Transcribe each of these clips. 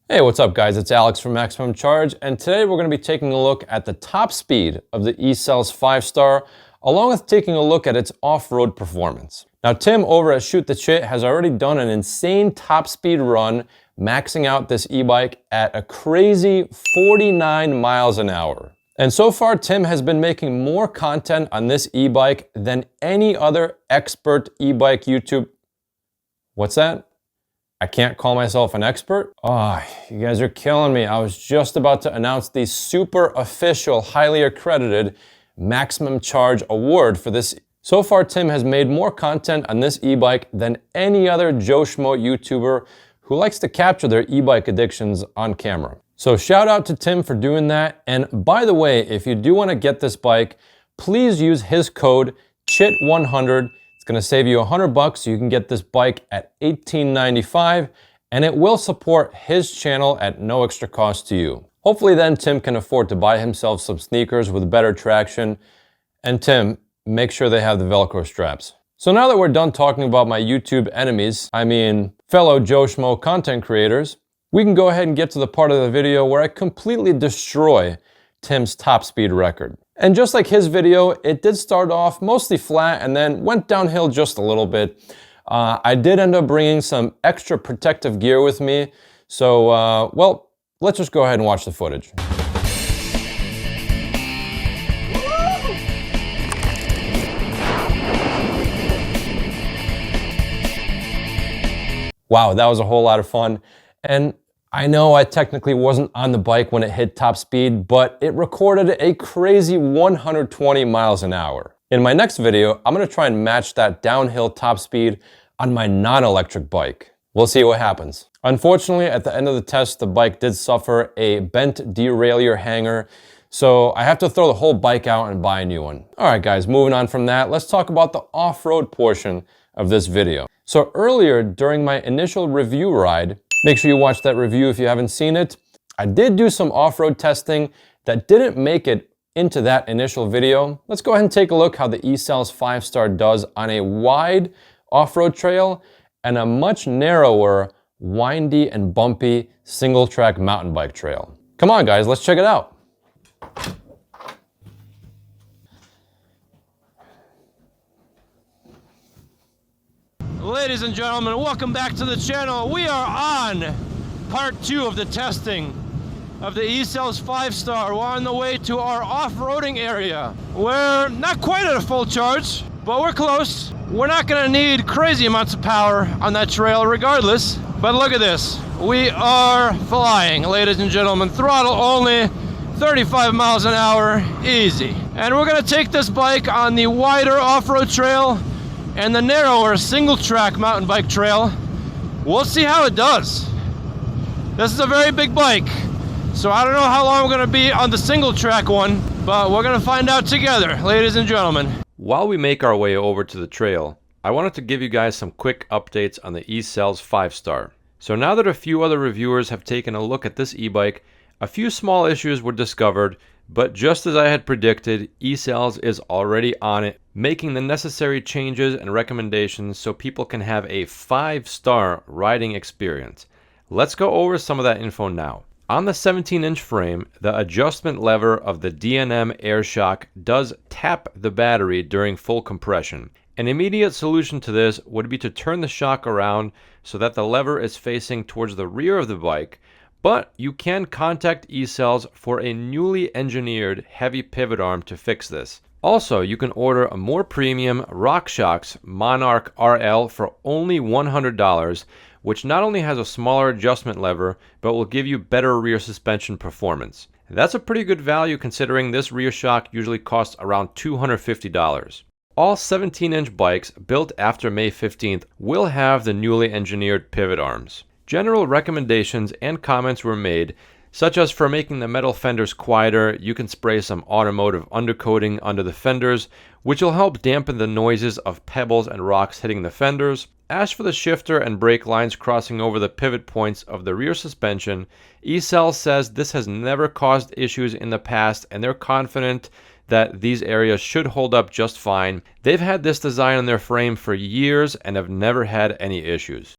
Hey, what's up guys? It's Alex from Maximum Charge, and today we're going to be taking a look at the top speed of the Ecells 5-star, along with taking a look at its off-road performance. Now Tim over at Shoot the Chit has already done an insane top speed run, maxing out this e-bike at a crazy 49 miles an hour. And so far, Tim has been making more content on this e-bike than any other expert e-bike YouTube. What's that? I can't call myself an expert? Oh, you guys are killing me. I was just about to announce the super official, highly accredited Maximum Charge Award for this. So far, Tim has made more content on this e-bike than any other Joe Schmo YouTuber who likes to capture their e-bike addictions on camera. So shout out to Tim for doing that. And by the way, if you do want to get this bike, please use his code CHIT100. It's going to save you $100 so you can get this bike at $18.95, and it will support his channel at no extra cost to you. Hopefully then Tim can afford to buy himself some sneakers with better traction. And Tim, make sure they have the Velcro straps. So now that we're done talking about my YouTube enemies, I mean fellow Joe Schmo content creators, we can go ahead and get to the part of the video where I completely destroy Tim's top speed record. And just like his video, it did start off mostly flat and then went downhill just a little bit. I did end up bringing some extra protective gear with me. So, well, let's just go ahead and watch the footage. Wow, that was a whole lot of fun. And I know I technically wasn't on the bike when it hit top speed, but it recorded a crazy 120 miles an hour. In my next video, I'm gonna try and match that downhill top speed on my non-electric bike. We'll see what happens. Unfortunately, at the end of the test, the bike did suffer a bent derailleur hanger, so I have to throw the whole bike out and buy a new one. All right guys, moving on from that, let's talk about the off-road portion of this video. So earlier, during my initial review ride, make sure you watch that review if you haven't seen it. I did do some off-road testing that didn't make it into that initial video. Let's go ahead and take a look how the Ecells 5-star does on a wide off-road trail and a much narrower, windy and bumpy single-track mountain bike trail. Come on guys, let's check it out. Ladies and gentlemen, welcome back to the channel. We are on part 2 of the testing of the Ecells 5-star. We're on the way to our off-roading area. We're not quite at a full charge, but we're close. We're not gonna need crazy amounts of power on that trail regardless, but look at this. We are flying, ladies and gentlemen. Throttle only, 35 miles an hour, easy. And we're gonna take this bike on the wider off-road trail and the narrower single track mountain bike trail. We'll see how it does. This is a very big bike, so I don't know how long we're gonna be on the single track one, but we're gonna find out together, ladies and gentlemen. While we make our way over to the trail, I wanted to give you guys some quick updates on the Ecells 5-star. So now that a few other reviewers have taken a look at this e-bike, a few small issues were discovered, but just as I had predicted, Ecells is already on it, making the necessary changes and recommendations so people can have a 5-star riding experience. Let's go over some of that info now. On the 17-inch frame, the adjustment lever of the D&M air shock does tap the battery during full compression. An immediate solution to this would be to turn the shock around so that the lever is facing towards the rear of the bike, but you can contact Ecells for a newly engineered heavy pivot arm to fix this. Also, you can order a more premium RockShox Monarch RL for only $100, which not only has a smaller adjustment lever, but will give you better rear suspension performance. That's a pretty good value considering this rear shock usually costs around $250. All 17-inch bikes built after May 15th will have the newly engineered pivot arms. General recommendations and comments were made, such as for making the metal fenders quieter, you can spray some automotive undercoating under the fenders, which will help dampen the noises of pebbles and rocks hitting the fenders. As for the shifter and brake lines crossing over the pivot points of the rear suspension, Ecells says this has never caused issues in the past and they're confident that these areas should hold up just fine. They've had this design on their frame for years and have never had any issues.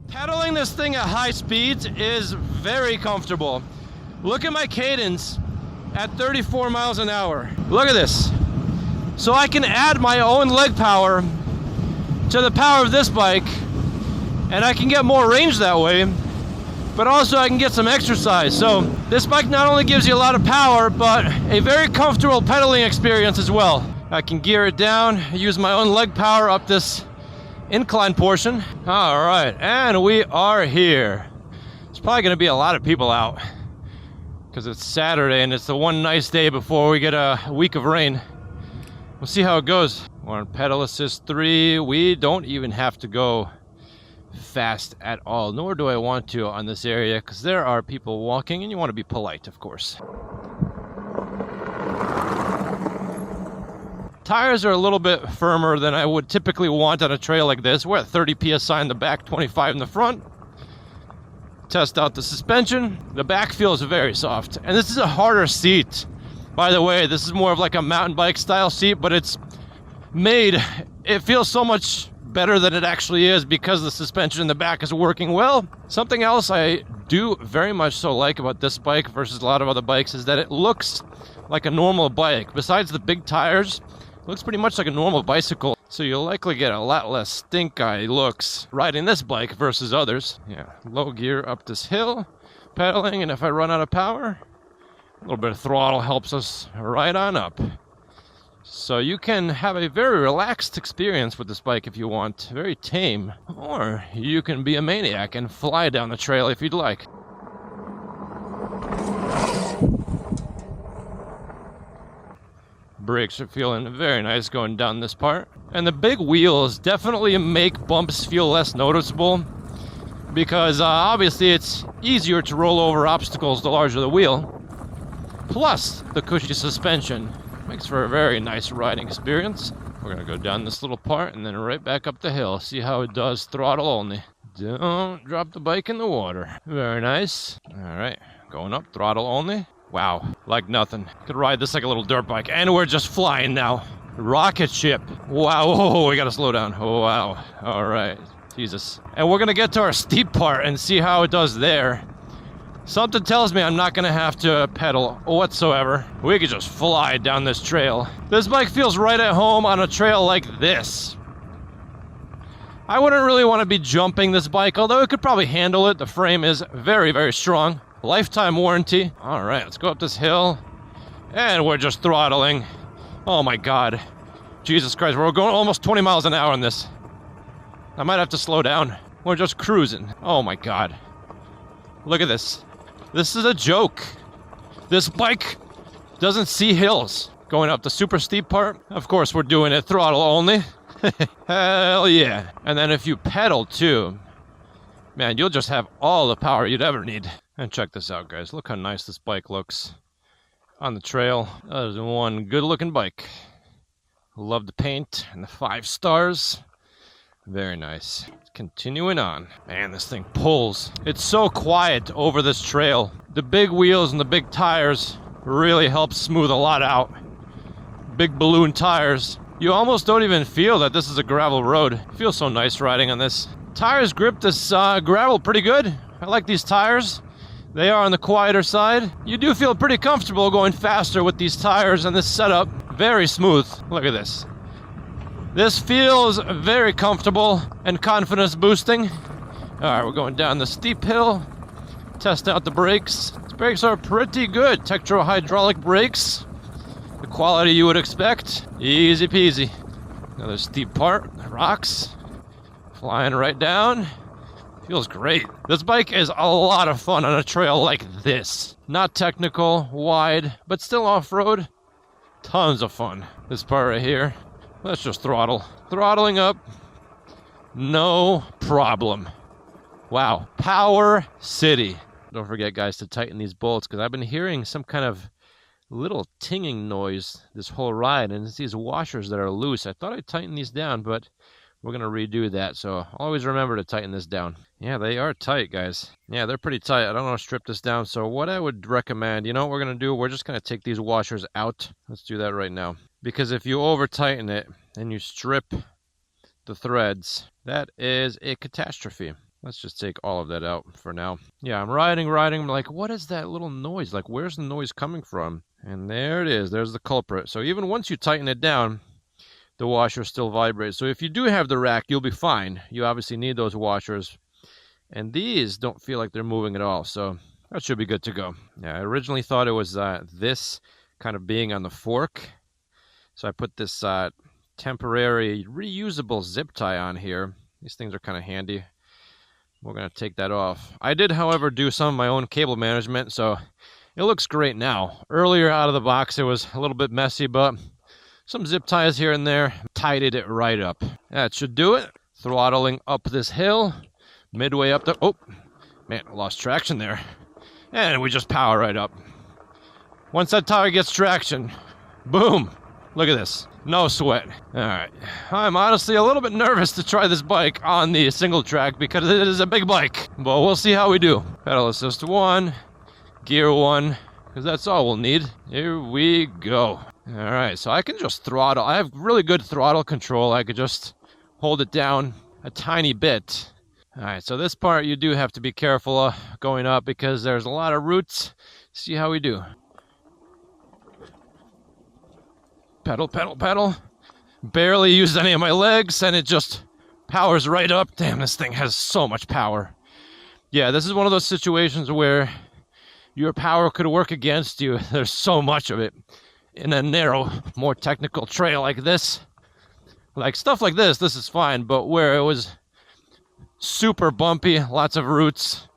Pedaling this thing at high speeds is very comfortable. Look at my cadence at 34 miles an hour. Look at this. So I can add my own leg power to the power of this bike, and I can get more range that way, but also I can get some exercise. So this bike not only gives you a lot of power, but a very comfortable pedaling experience as well. I can gear it down, use my own leg power up this incline portion. All right, and we are here. There's probably going to be a lot of people out because it's Saturday and it's the one nice day before we get a week of rain. We'll see how it goes. We're on pedal assist 3. We don't even have to go fast at all, nor do I want to on this area because there are people walking and you want to be polite, of course. Tires are a little bit firmer than I would typically want on a trail like this. We're at 30 psi in the back, 25 in the front. Test out the suspension. The back feels very soft. And this is a harder seat. By the way, this is more of like a mountain bike style seat, but it's made, it feels so much better than it actually is because the suspension in the back is working well. Something else I do very much so like about this bike versus a lot of other bikes is that it looks like a normal bike. Besides the big tires, looks pretty much like a normal bicycle, so you'll likely get a lot less stink eye looks riding this bike versus others. Yeah, low gear up this hill, pedaling, and if I run out of power, a little bit of throttle helps us right on up. So you can have a very relaxed experience with this bike if you want, very tame, or you can be a maniac and fly down the trail if you'd like. Brakes are feeling very nice going down this part. And the big wheels definitely make bumps feel less noticeable because obviously it's easier to roll over obstacles the larger the wheel. Plus the cushy suspension makes for a very nice riding experience. We're gonna go down this little part and then right back up the hill. See how it does throttle only. Don't drop the bike in the water. Very nice. All right, going up, throttle only. Wow, like nothing. Could ride this like a little dirt bike, and we're just flying now. Rocket ship. Wow, oh, we gotta slow down. Oh, wow. All right, Jesus. And we're gonna get to our steep part and see how it does there. Something tells me I'm not gonna have to pedal whatsoever. We could just fly down this trail. This bike feels right at home on a trail like this. I wouldn't really want to be jumping this bike, although it could probably handle it. The frame is very, very strong. Lifetime warranty. All right, let's go up this hill. And we're just throttling. Oh my God. Jesus Christ, we're going almost 20 miles an hour on this. I might have to slow down. We're just cruising. Oh my God. Look at this. This is a joke. This bike doesn't see hills. Going up the super steep part, of course we're doing it throttle only. Hell yeah. And then if you pedal too, man, you'll just have all the power you'd ever need. And check this out, guys. Look how nice this bike looks on the trail. That is one good-looking bike. Love the paint and the 5 stars. Very nice. Continuing on. Man, this thing pulls. It's so quiet over this trail. The big wheels and the big tires really help smooth a lot out. Big balloon tires. You almost don't even feel that this is a gravel road. It feels so nice riding on this. Tires grip this gravel pretty good. I like these tires. They are on the quieter side. You do feel pretty comfortable going faster with these tires and this setup. Very smooth. Look at this. This feels very comfortable and confidence boosting. All right, we're going down the steep hill. Test out the brakes. These brakes are pretty good. Tektro hydraulic brakes. The quality you would expect. Easy peasy. Another steep part. Rocks. Flying right down. Feels great. This bike is a lot of fun on a trail like this. Not technical, wide, but still off-road. Tons of fun. This part right here, let's just throttle. Throttling up, no problem. Wow, Power City. Don't forget, guys, to tighten these bolts, because I've been hearing some kind of little tinging noise this whole ride, and it's these washers that are loose. I thought I'd tighten these down, but we're going to redo that, so always remember to tighten this down. Yeah, they are tight, guys. Yeah, they're pretty tight. I don't want to strip this down, so what I would recommend, you know what we're going to do? We're just going to take these washers out. Let's do that right now. Because if you over-tighten it and you strip the threads, that is a catastrophe. Let's just take all of that out for now. Yeah, I'm riding. I'm like, what is that little noise? Like, where's the noise coming from? And there it is. There's the culprit. So even once you tighten it down, the washer still vibrates. So if you do have the rack, you'll be fine. You obviously need those washers. And these don't feel like they're moving at all. So that should be good to go. Yeah, I originally thought it was this kind of being on the fork. So I put this temporary reusable zip tie on here. These things are kind of handy. We're going to take that off. I did, however, do some of my own cable management, so it looks great now. Earlier out of the box, it was a little bit messy, but some zip ties here and there tidied it right up. That should do it. Throttling up this hill, midway up the... Oh, man, I lost traction there. And we just power right up. Once that tire gets traction, boom. Look at this. No sweat. All right. I'm honestly a little bit nervous to try this bike on the single track because it is a big bike. But we'll see how we do. Pedal assist 1, gear 1, because that's all we'll need. Here we go. All right. So I can just throttle. I have really good throttle control. I could just hold it down a tiny bit. All right. So this part you do have to be careful going up because there's a lot of roots. See how we do. Pedal, pedal, pedal. Barely used any of my legs, and it just powers right up. Damn, this thing has so much power. Yeah, this is one of those situations where your power could work against you. There's so much of it. In a narrow, more technical trail like this. Like stuff like this is fine, but where it was super bumpy, lots of roots,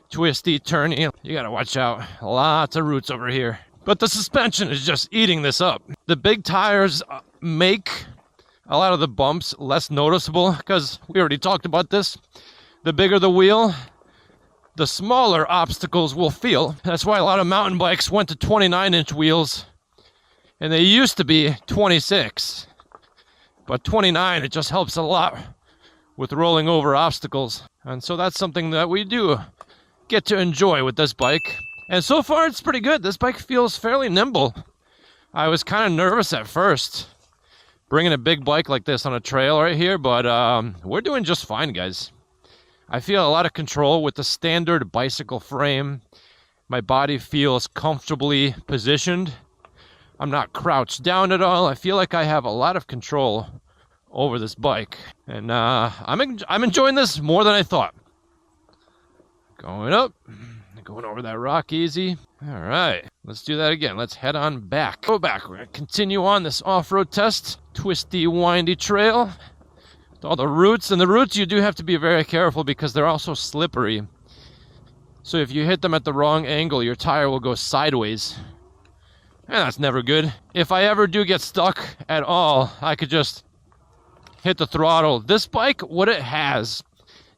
twisty, turny, you gotta watch out. Lots of roots over here. But the suspension is just eating this up. The big tires make a lot of the bumps less noticeable because we already talked about this. The bigger the wheel, the smaller obstacles will feel. That's why a lot of mountain bikes went to 29-inch wheels and they used to be 26. But 29, it just helps a lot with rolling over obstacles. And so that's something that we do get to enjoy with this bike. And so far, it's pretty good. This bike feels fairly nimble. I was kind of nervous at first, bringing a big bike like this on a trail right here, but we're doing just fine, guys. I feel a lot of control with the standard bicycle frame. My body feels comfortably positioned. I'm not crouched down at all. I feel like I have a lot of control over this bike. And I'm enjoying this more than I thought. Going up. Going over that rock easy. All right, let's do that again. Let's head on back. Go back. We're going to continue on this off-road test. Twisty, windy trail. With all the roots. And the roots, you do have to be very careful because they're also slippery. So if you hit them at the wrong angle, your tire will go sideways. And that's never good. If I ever do get stuck at all, I could just hit the throttle. This bike, what it has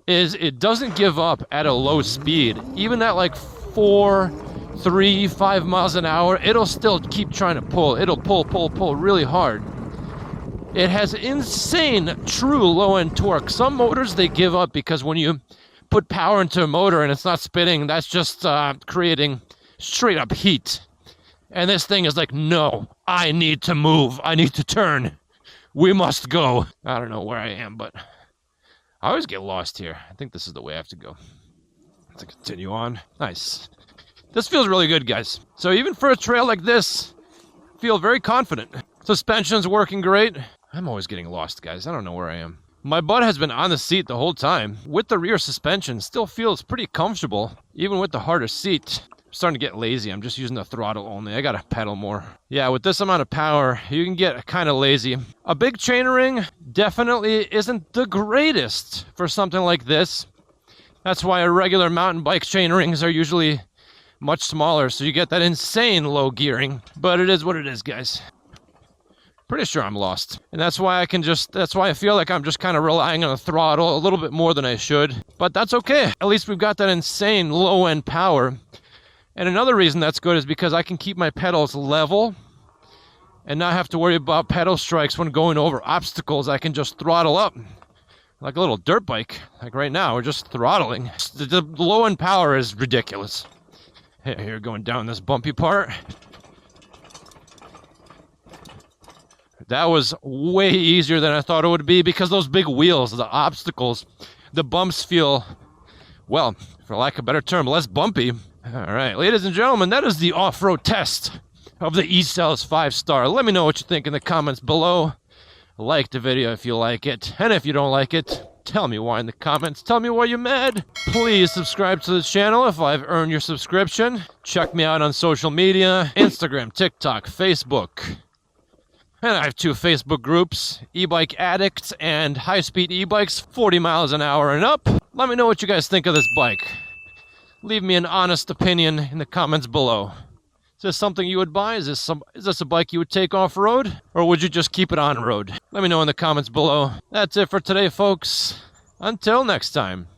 is it doesn't give up at a low speed. Even at like 4, 3, 5 miles an hour, it'll still keep trying to pull. It'll pull really hard. It has insane true low-end torque. Some motors, they give up because when you put power into a motor and it's not spinning, that's just creating straight up heat. And this thing is like, no, I need to move. I need to turn. We must go. I don't know where I am, but I always get lost here. I think this is the way I have to go. Let's continue on. Nice. This feels really good, guys. So even for a trail like this, I feel very confident. Suspension's working great. I'm always getting lost, guys. I don't know where I am. My butt has been on the seat the whole time. With the rear suspension, still feels pretty comfortable, even with the harder seat. I'm starting to get lazy. I'm just using the throttle only. I gotta pedal more. Yeah, with this amount of power, you can get kind of lazy. A big chainring definitely isn't the greatest for something like this. That's why regular mountain bike chainrings are usually much smaller, so you get that insane low gearing. But it is what it is, guys. Pretty sure I'm lost. And that's why I feel like I'm just kind of relying on the throttle a little bit more than I should. But that's okay. At least we've got that insane low-end power. And another reason that's good is because I can keep my pedals level and not have to worry about pedal strikes when going over obstacles. I can just throttle up like a little dirt bike. Like right now, we're just throttling. The low-end power is ridiculous. Here, going down this bumpy part. That was way easier than I thought it would be because those big wheels, the obstacles, the bumps feel well, for lack of a better term, less bumpy. All right, ladies and gentlemen, that is the off-road test of the Ecells 5-star. Let me know what you think in the comments below. Like the video if you like it, and if you don't like it, tell me why in the comments. Tell me why you're mad. Please subscribe to the channel if I've earned your subscription. Check me out on social media, Instagram, TikTok, Facebook. And I have 2 Facebook groups, E-Bike Addicts and High Speed E-Bikes, 40 miles an hour and up. Let me know what you guys think of this bike. Leave me an honest opinion in the comments below. Is this something you would buy? Is this a bike you would take off-road? Or would you just keep it on-road? Let me know in the comments below. That's it for today, folks. Until next time.